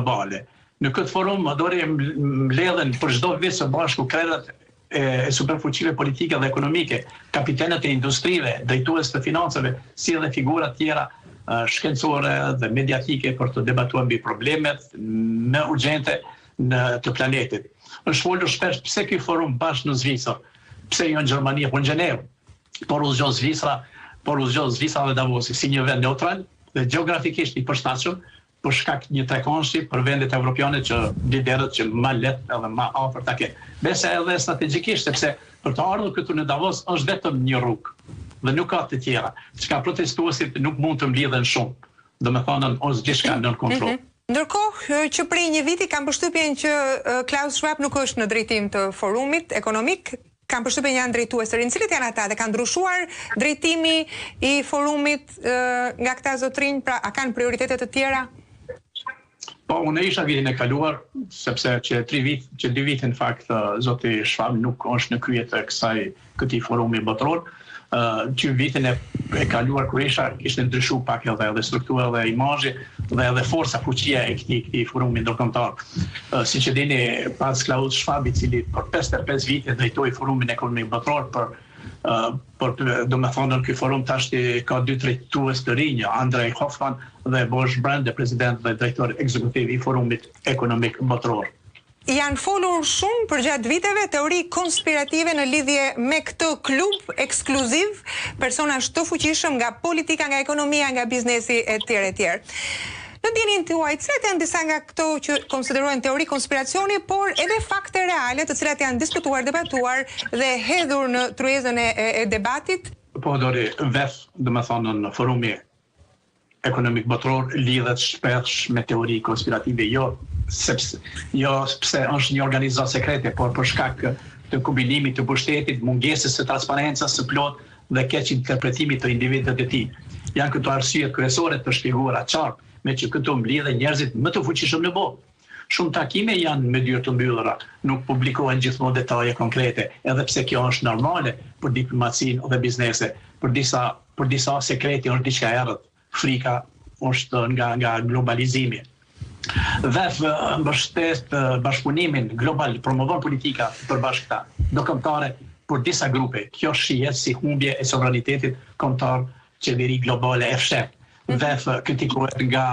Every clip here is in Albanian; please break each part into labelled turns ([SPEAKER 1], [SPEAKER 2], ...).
[SPEAKER 1] globale. Në këtë forum dori mbledhen për çdo vit së bashku krerët e superfuqive politike dhe ekonomike, kapitenët e industrive, drejtues të financave, si edhe figura tjera shkencore dhe mediatike për të debatuar mbi problemet më urgjente të planetit. Është folur shpesh pse ky forum bashkë në Zvicër, pse jo në Gjermani apo në Gjenevë, por u zgjon Zvicra dhe Davosi si një vend neutral dhe gjeografikisht i përshtatshëm për shkak një trekonshi për vendet evropiane që liderët që më lehtë edhe më afër ta kenë. Besoj edhe strategjikisht sepse për të ardhur këtu në Davos është vetëm një rrugë dhe nuk ka të tjera. Çka protestuesit nuk mund të mblidhen shumë. Domethënë është gjithçka nën kontroll.
[SPEAKER 2] Ndërkohë që prej një viti kam përshtypjen që Klaus Schwab nuk është në drejtim të forumit ekonomik, kam përshtypjen janë drejtues të rinë. Cilët janë ata dhe ka ndryshuar drejtimi i forumit nga këta zotrinj, pra a kanë prioritete të tjera?
[SPEAKER 1] Po, unë isha vitin e kaluar, sepse që 2 vite në fakt zoti Schwab nuk është në krye të këtij forumi botror. Që vitin e kaluar kur isha, kishte ndryshuar pak edhe struktura dhe imazhi dhe edhe forca fuqia e këtij forumi ndërkombëtar. Siç e dini, pas Klaus Schwab, i cili për 55 vite drejtoi forumin ekonomik botror për domethënë ky forum tash ka 2 drejtues të rinj, Andrej Hoffman dhe Bosch Brande, president dhe drejtor ekzekutiv i forumit ekonomik botror.
[SPEAKER 2] Janë folur shumë për gjatë viteve teori konspirative në lidhje me këtë klub ekskluziv, personash të fuqishëm nga politika, nga ekonomia, nga biznesi e tjerë. Në ndjenjen tuaj, cilat janë disa nga këto që konsiderohen teori konspiracioni, por edhe fakte reale të cilat janë diskutuar, debatuar dhe hedhur në tryezën e debatit?
[SPEAKER 1] Po, Dori, domethënë në forumi ekonomik botror lidhet shpesh me teori konspirative, jo pse është një organizatë sekrete, por për shkak të kombinimit të pushtetit, mungesës së transparencës së plot dhe keq interpretimit të individëve të tij. Janë këto arsyet kryesore të shpjeguara qartë, me që këtu mblidhen njerëzit më të fuqishëm në botë. Shumë takime janë me dyert të mbyllura, nuk publikohen gjithmonë detaje konkrete, edhe pse kjo është normale për diplomacinë dhe biznesin. Për disa sekreti është diçka e errët. Frika është nga globalizimi. VEF mbështet bashkëpunimin global, promovon politika përbashkëta, ndërkombëtare për disa grupe. Kjo shihet si humbje e sovranitetit kombëtar, qeveri globale e fshehtë. VEF kritikohet nga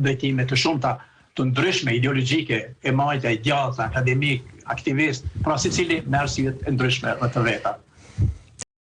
[SPEAKER 1] drejtime të shumta të ndryshme ideologjike, e majta, e djallta, akademik, aktivist, pra secili me arsye të ndryshme dhe të veta.